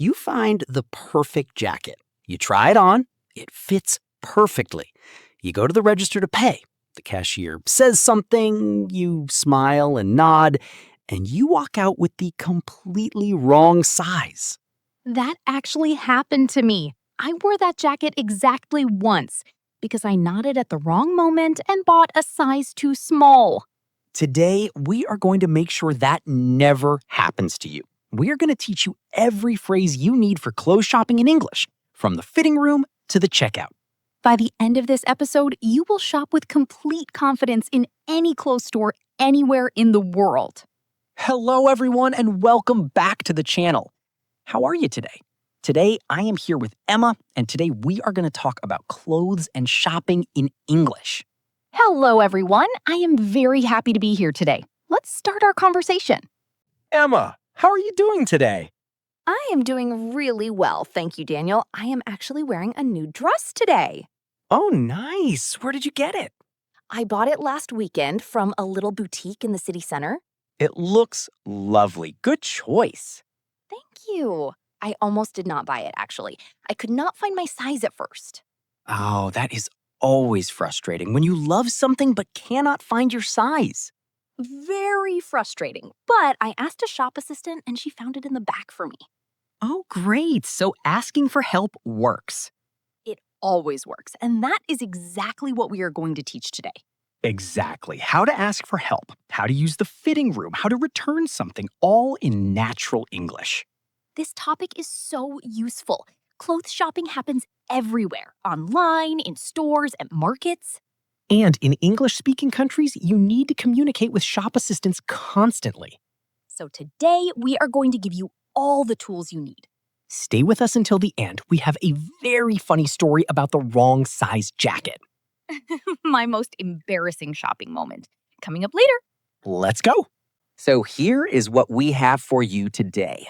You find the perfect jacket. You try it on. It fits perfectly. You go to the register to pay. The cashier says something. You smile and nod. And you walk out with the completely wrong size. That actually happened to me. I wore that jacket exactly once because I nodded at the wrong moment and bought a size too small. Today, we are going to make sure that never happens to you. We are going to teach you every phrase you need for clothes shopping in English, from the fitting room to the checkout. By the end of this episode, you will shop with complete confidence in any clothes store anywhere in the world. Hello, everyone, and welcome back to the channel. How are you today? Today, I am here with Emma, and today we are going to talk about clothes and shopping in English. Hello, everyone. I am very happy to be here today. Let's start our conversation. Emma, how are you doing today? I am doing really well, thank you, Daniel. I am actually wearing a new dress today. Oh, nice. Where did you get it? I bought it last weekend from a little boutique in the city center. It looks lovely. Good choice. Thank you. I almost did not buy it, actually. I could not find my size at first. Oh, that is always frustrating when you love something but cannot find your size. Very frustrating, but I asked a shop assistant and she found it in the back for me. Oh, great. So asking for help works. It always works, and that is exactly what we are going to teach today. Exactly. How to ask for help, how to use the fitting room, how to return something, all in natural English. This topic is so useful. Clothes shopping happens everywhere, online, in stores, at markets. And in English-speaking countries, you need to communicate with shop assistants constantly. So today, we are going to give you all the tools you need. Stay with us until the end. We have a very funny story about the wrong size jacket. My most embarrassing shopping moment. Coming up later. Let's go. So here is what we have for you today.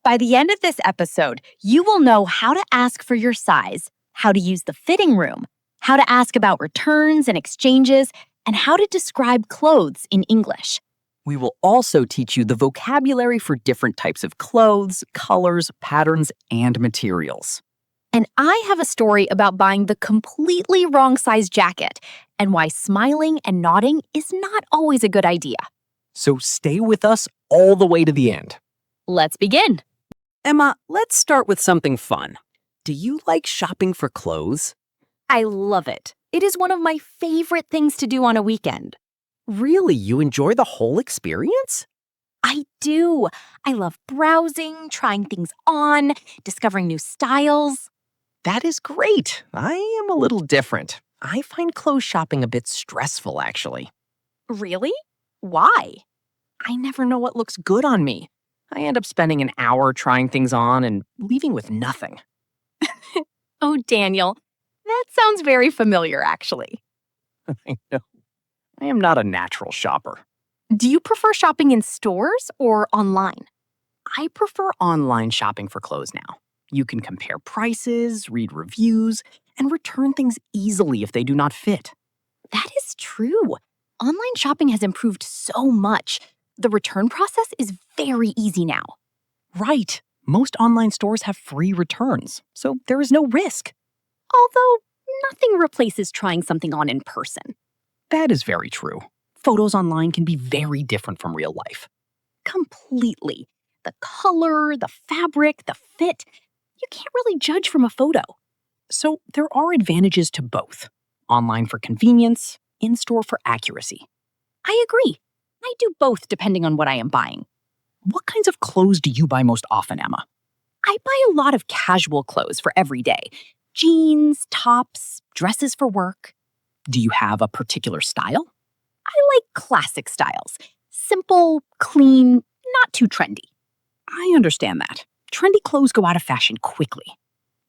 By the end of this episode, you will know how to ask for your size, how to use the fitting room, how to ask about returns and exchanges, and how to describe clothes in English. We will also teach you the vocabulary for different types of clothes, colors, patterns, and materials. And I have a story about buying the completely wrong size jacket and why smiling and nodding is not always a good idea. So stay with us all the way to the end. Let's begin. Emma, let's start with something fun. Do you like shopping for clothes? I love it. It is one of my favorite things to do on a weekend. Really? You enjoy the whole experience? I do. I love browsing, trying things on, discovering new styles. That is great. I am a little different. I find clothes shopping a bit stressful, actually. Really? Why? I never know what looks good on me. I end up spending an hour trying things on and leaving with nothing. Oh, Daniel, that sounds very familiar, actually. I know. I am not a natural shopper. Do you prefer shopping in stores or online? I prefer online shopping for clothes now. You can compare prices, read reviews, and return things easily if they do not fit. That is true. Online shopping has improved so much. The return process is very easy now. Right. Most online stores have free returns, so there is no risk. Although, nothing replaces trying something on in person. That is very true. Photos online can be very different from real life. Completely. The color, the fabric, the fit. You can't really judge from a photo. So there are advantages to both. Online for convenience, in-store for accuracy. I agree. I do both depending on what I am buying. What kinds of clothes do you buy most often, Emma? I buy a lot of casual clothes for every day. Jeans, tops, dresses for work. Do you have a particular style? I like classic styles. Simple, clean, not too trendy. I understand that. Trendy clothes go out of fashion quickly.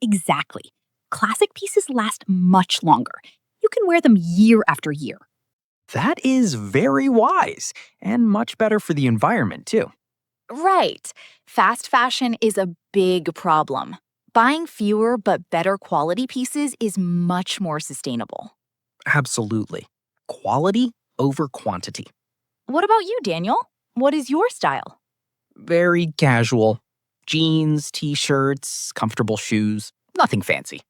Exactly. Classic pieces last much longer. You can wear them year after year. That is very wise and much better for the environment, too. Right. Fast fashion is a big problem. Buying fewer but better quality pieces is much more sustainable. Absolutely. Quality over quantity. What about you, Daniel? What is your style? Very casual. Jeans, t-shirts, comfortable shoes. Nothing fancy.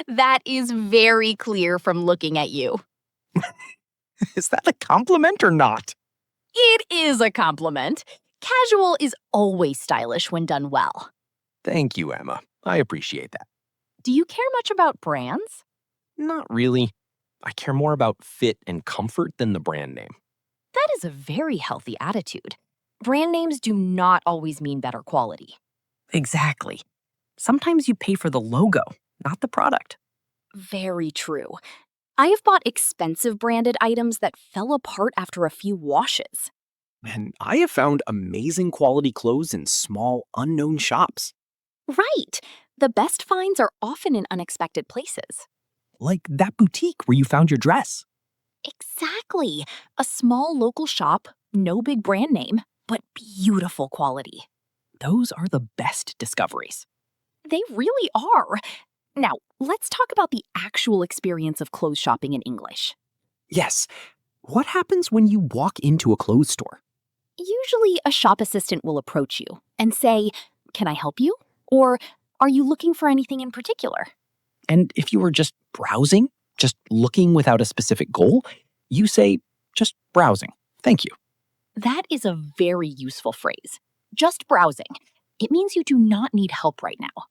That is very clear from looking at you. Is that a compliment or not? It is a compliment. Casual is always stylish when done well. Thank you, Emma. I appreciate that. Do you care much about brands? Not really. I care more about fit and comfort than the brand name. That is a very healthy attitude. Brand names do not always mean better quality. Exactly. Sometimes you pay for the logo, not the product. Very true. I have bought expensive branded items that fell apart after a few washes. And I have found amazing quality clothes in small, unknown shops. Right. The best finds are often in unexpected places. Like that boutique where you found your dress. Exactly. A small local shop, no big brand name, but beautiful quality. Those are the best discoveries. They really are. Now, let's talk about the actual experience of clothes shopping in English. Yes. What happens when you walk into a clothes store? Usually, a shop assistant will approach you and say, "Can I help you?" Or, "Are you looking for anything in particular?" And if you were just browsing, just looking without a specific goal, you say, just browsing. Thank you. That is a very useful phrase. Just browsing. It means you do not need help right now.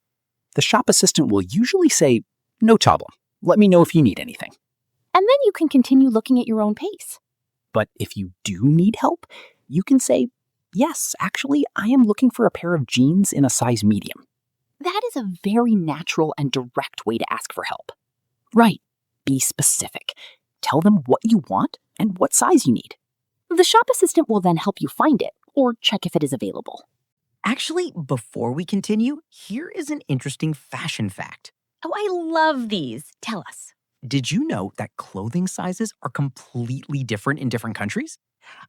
The shop assistant will usually say, no problem. Let me know if you need anything. And then you can continue looking at your own pace. But if you do need help, you can say, yes, actually, I am looking for a pair of jeans in a size medium. That is a very natural and direct way to ask for help. Right. Be specific. Tell them what you want and what size you need. The shop assistant will then help you find it or check if it is available. Actually, before we continue, here is an interesting fashion fact. Oh, I love these. Tell us. Did you know that clothing sizes are completely different in different countries?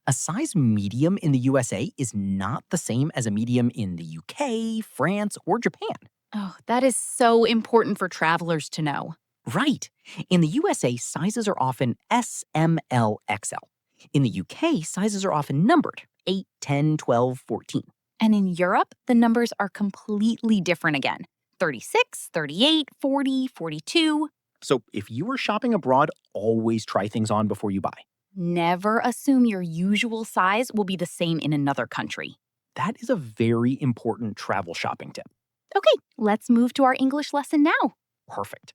A size medium in the USA is not the same as a medium in the UK, France, or Japan. Oh, that is so important for travelers to know. Right. In the USA, sizes are often S, M, L, XL. In the UK, sizes are often numbered 8, 10, 12, 14. And in Europe, the numbers are completely different again. 36, 38, 40, 42. So if you are shopping abroad, always try things on before you buy. Never assume your usual size will be the same in another country. That is a very important travel shopping tip. Okay, let's move to our English lesson now. Perfect.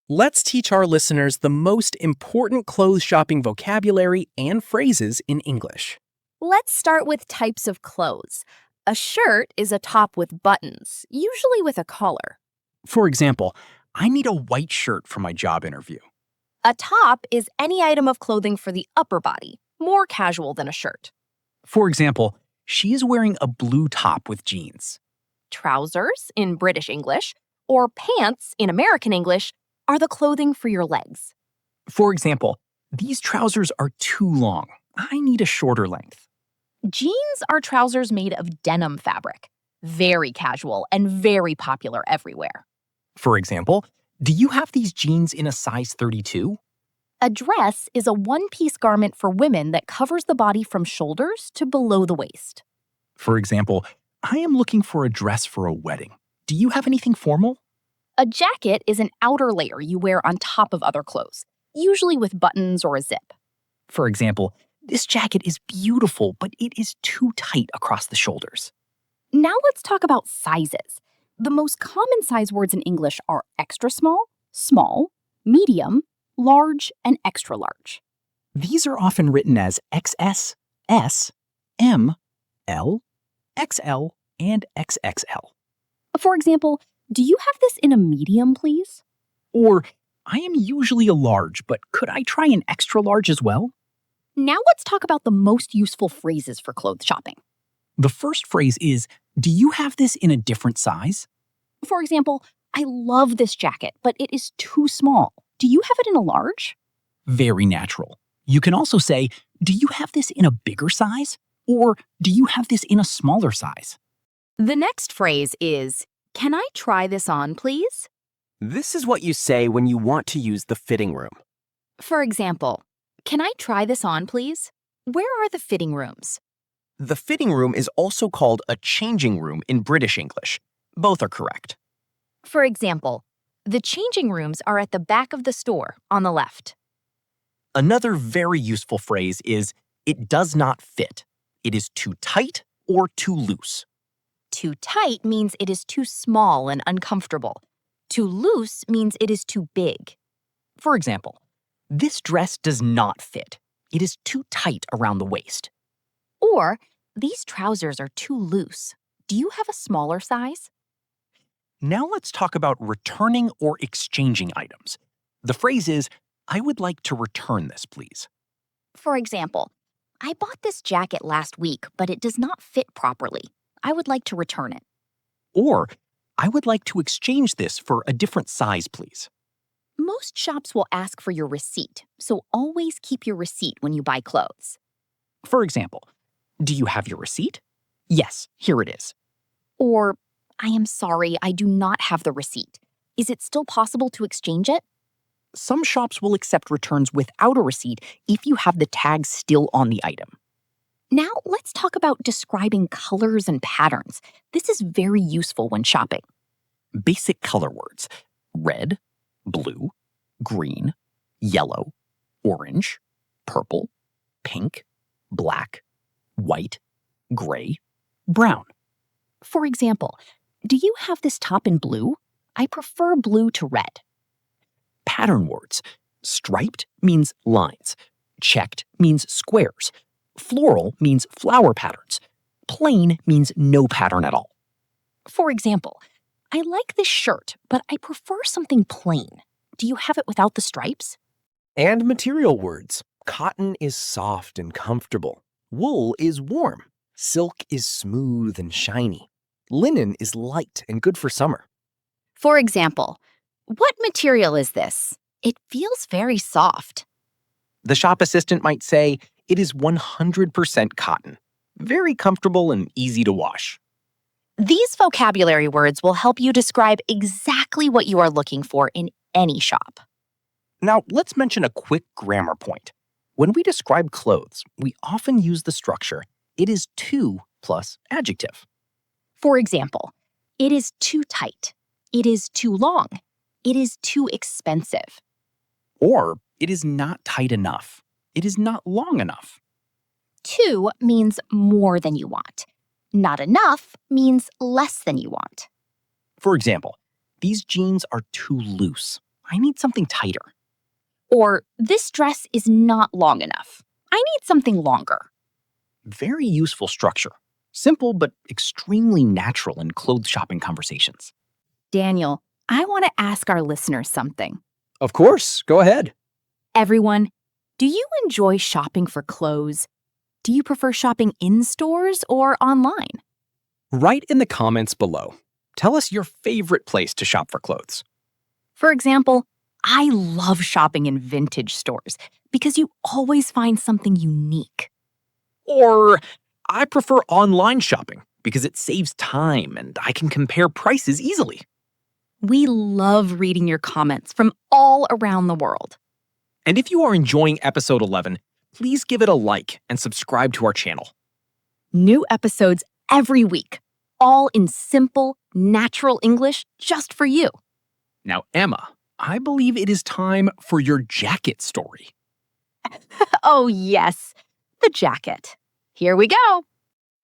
Let's teach our listeners the most important clothes shopping vocabulary and phrases in English. Let's start with types of clothes. A shirt is a top with buttons, usually with a collar. For example, I need a white shirt for my job interview. A top is any item of clothing for the upper body, more casual than a shirt. For example, she is wearing a blue top with jeans. Trousers, in British English, or pants, in American English, are the clothing for your legs. For example, these trousers are too long. I need a shorter length. Jeans are trousers made of denim fabric, very casual and very popular everywhere. For example, do you have these jeans in a size 32? A dress is a one-piece garment for women that covers the body from shoulders to below the waist. For example, I am looking for a dress for a wedding. Do you have anything formal? A jacket is an outer layer you wear on top of other clothes, usually with buttons or a zip. For example, this jacket is beautiful, but it is too tight across the shoulders. Now let's talk about sizes. The most common size words in English are extra small, small, medium, large, and extra large. These are often written as XS, S, M, L, XL, and XXL. For example, do you have this in a medium, please? Or, I am usually a large, but could I try an extra large as well? Now let's talk about the most useful phrases for clothes shopping. The first phrase is, do you have this in a different size? For example, I love this jacket, but it is too small. Do you have it in a large? Very natural. You can also say, do you have this in a bigger size? Or do you have this in a smaller size? The next phrase is, can I try this on, please? This is what you say when you want to use the fitting room. For example, can I try this on, please? Where are the fitting rooms? The fitting room is also called a changing room in British English. Both are correct. For example, the changing rooms are at the back of the store on the left. Another very useful phrase is, it does not fit. It is too tight or too loose. Too tight means it is too small and uncomfortable. Too loose means it is too big. For example, this dress does not fit. It is too tight around the waist. Or, these trousers are too loose. Do you have a smaller size? Now let's talk about returning or exchanging items. The phrase is, I would like to return this, please. For example, I bought this jacket last week, but it does not fit properly. I would like to return it. Or, I would like to exchange this for a different size, please. Most shops will ask for your receipt, so always keep your receipt when you buy clothes. For example, do you have your receipt? Yes, here it is. Or, I am sorry, I do not have the receipt. Is it still possible to exchange it? Some shops will accept returns without a receipt if you have the tag still on the item. Now, let's talk about describing colors and patterns. This is very useful when shopping. Basic color words: red, blue, green, yellow, orange, purple, pink, black, white, gray, brown. For example, do you have this top in blue? I prefer blue to red. Pattern words: striped means lines, checked means squares, floral means flower patterns, plain means no pattern at all. For example, I like this shirt, but I prefer something plain. Do you have it without the stripes? And material words. Cotton is soft and comfortable. Wool is warm. Silk is smooth and shiny. Linen is light and good for summer. For example, what material is this? It feels very soft. The shop assistant might say, it is 100% cotton. Very comfortable and easy to wash. These vocabulary words will help you describe exactly what you are looking for in any shop. Now, let's mention a quick grammar point. When we describe clothes, we often use the structure, it is too plus adjective. For example, it is too tight. It is too long. It is too expensive. Or, it is not tight enough. It is not long enough. Too means more than you want. Not enough means less than you want. For example, these jeans are too loose. I need something tighter. Or, this dress is not long enough. I need something longer. Very useful structure. Simple but extremely natural in clothes shopping conversations. Daniel, I want to ask our listeners something. Of course, go ahead. Everyone, do you enjoy shopping for clothes? Do you prefer shopping in stores or online? Write in the comments below. Tell us your favorite place to shop for clothes. For example, I love shopping in vintage stores because you always find something unique. Or, I prefer online shopping because it saves time and I can compare prices easily. We love reading your comments from all around the world. And if you are enjoying episode 11, please give it a like and subscribe to our channel. New episodes every week, all in simple, natural English just for you. Now, Emma, I believe it is time for your jacket story. Oh, yes, the jacket. Here we go.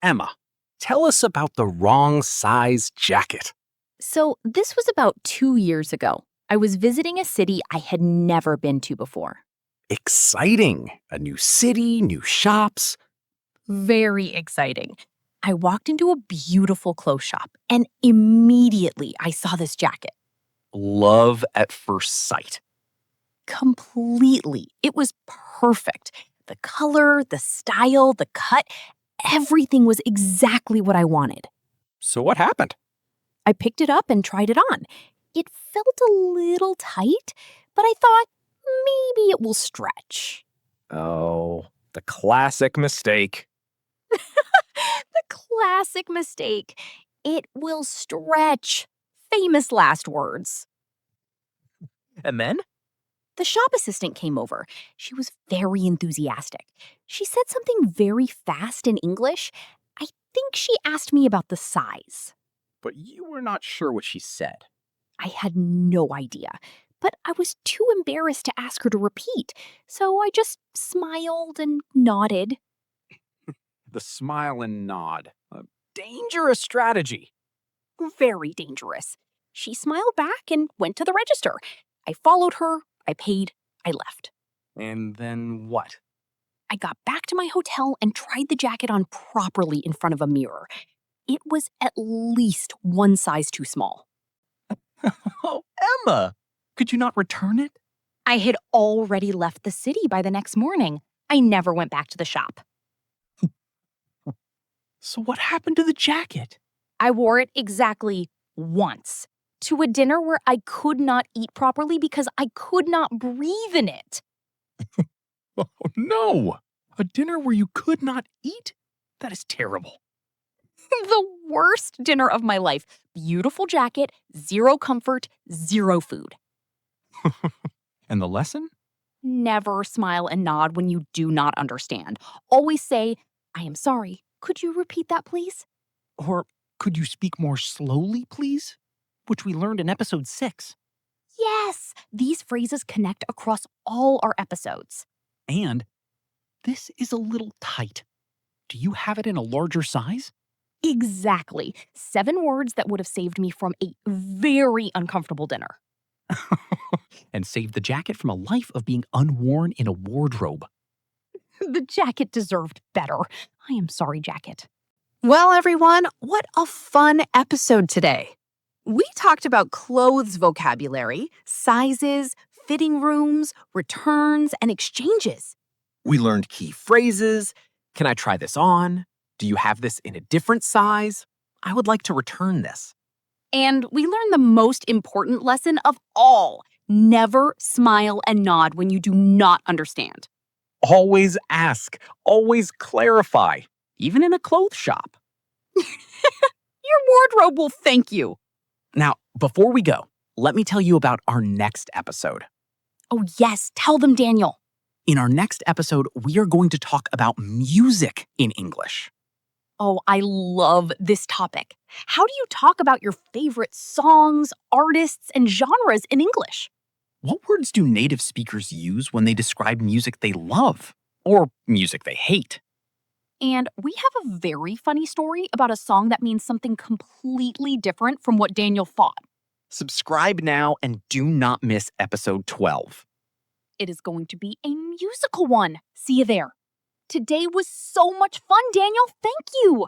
Emma, tell us about the wrong size jacket. So, this was about 2 years ago. I was visiting a city I had never been to before. Exciting. A new city, new shops. Very exciting. I walked into a beautiful clothes shop, and immediately I saw this jacket. Love at first sight. Completely. It was perfect. The color, the style, the cut, everything was exactly what I wanted. So what happened? I picked it up and tried it on. It felt a little tight, but I thought maybe it will stretch. Oh, the classic mistake. The classic mistake. It will stretch. Famous last words. And then? The shop assistant came over. She was very enthusiastic. She said something very fast in English. I think she asked me about the size. But you were not sure what she said. I had no idea, but I was too embarrassed to ask her to repeat, so I just smiled and nodded. The smile and nod. A dangerous strategy. Very dangerous. She smiled back and went to the register. I followed her, I paid, I left. And then what? I got back to my hotel and tried the jacket on properly in front of a mirror. It was at least one size too small. Oh, Emma! Could you not return it? I had already left the city by the next morning. I never went back to the shop. So what happened to the jacket? I wore it exactly once to a dinner where I could not eat properly because I could not breathe in it. Oh, no! A dinner where you could not eat? That is terrible. The worst dinner of my life. Beautiful jacket, zero comfort, zero food. And the lesson? Never smile and nod when you do not understand. Always say, I am sorry. Could you repeat that, please? Or could you speak more slowly, please? Which we learned in episode 6. Yes, these phrases connect across all our episodes. And this is a little tight. Do you have it in a larger size? Exactly. 7 words that would have saved me from a very uncomfortable dinner. And saved the jacket from a life of being unworn in a wardrobe. The jacket deserved better. I am sorry, jacket. Well, everyone, what a fun episode today. We talked about clothes vocabulary, sizes, fitting rooms, returns, and exchanges. We learned key phrases. Can I try this on? Do you have this in a different size? I would like to return this. And we learned the most important lesson of all. Never smile and nod when you do not understand. Always ask. Always clarify. Even in a clothes shop. Your wardrobe will thank you. Now, before we go, let me tell you about our next episode. Oh, yes, tell them, Daniel. In our next episode, we are going to talk about music in English. Oh, I love this topic. How do you talk about your favorite songs, artists, and genres in English? What words do native speakers use when they describe music they love or music they hate? And we have a very funny story about a song that means something completely different from what Daniel thought. Subscribe now and do not miss episode 12. It is going to be a musical one. See you there. Today was so much fun, Daniel. Thank you.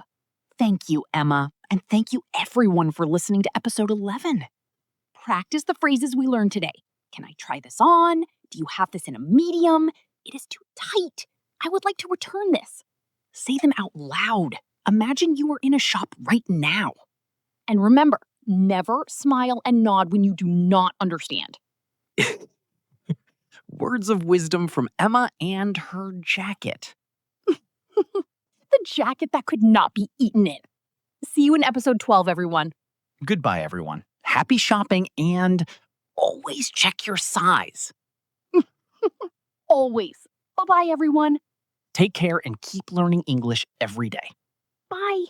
Thank you, Emma, and thank you everyone for listening to episode 11. Practice the phrases we learned today. Can I try this on? Do you have this in a medium? It is too tight. I would like to return this. Say them out loud. Imagine you are in a shop right now. And remember, never smile and nod when you do not understand. Words of wisdom from Emma and her jacket. The jacket that could not be eaten in. See you in episode 12, everyone. Goodbye, everyone. Happy shopping and always check your size. Always. Bye-bye, everyone. Take care and keep learning English every day. Bye.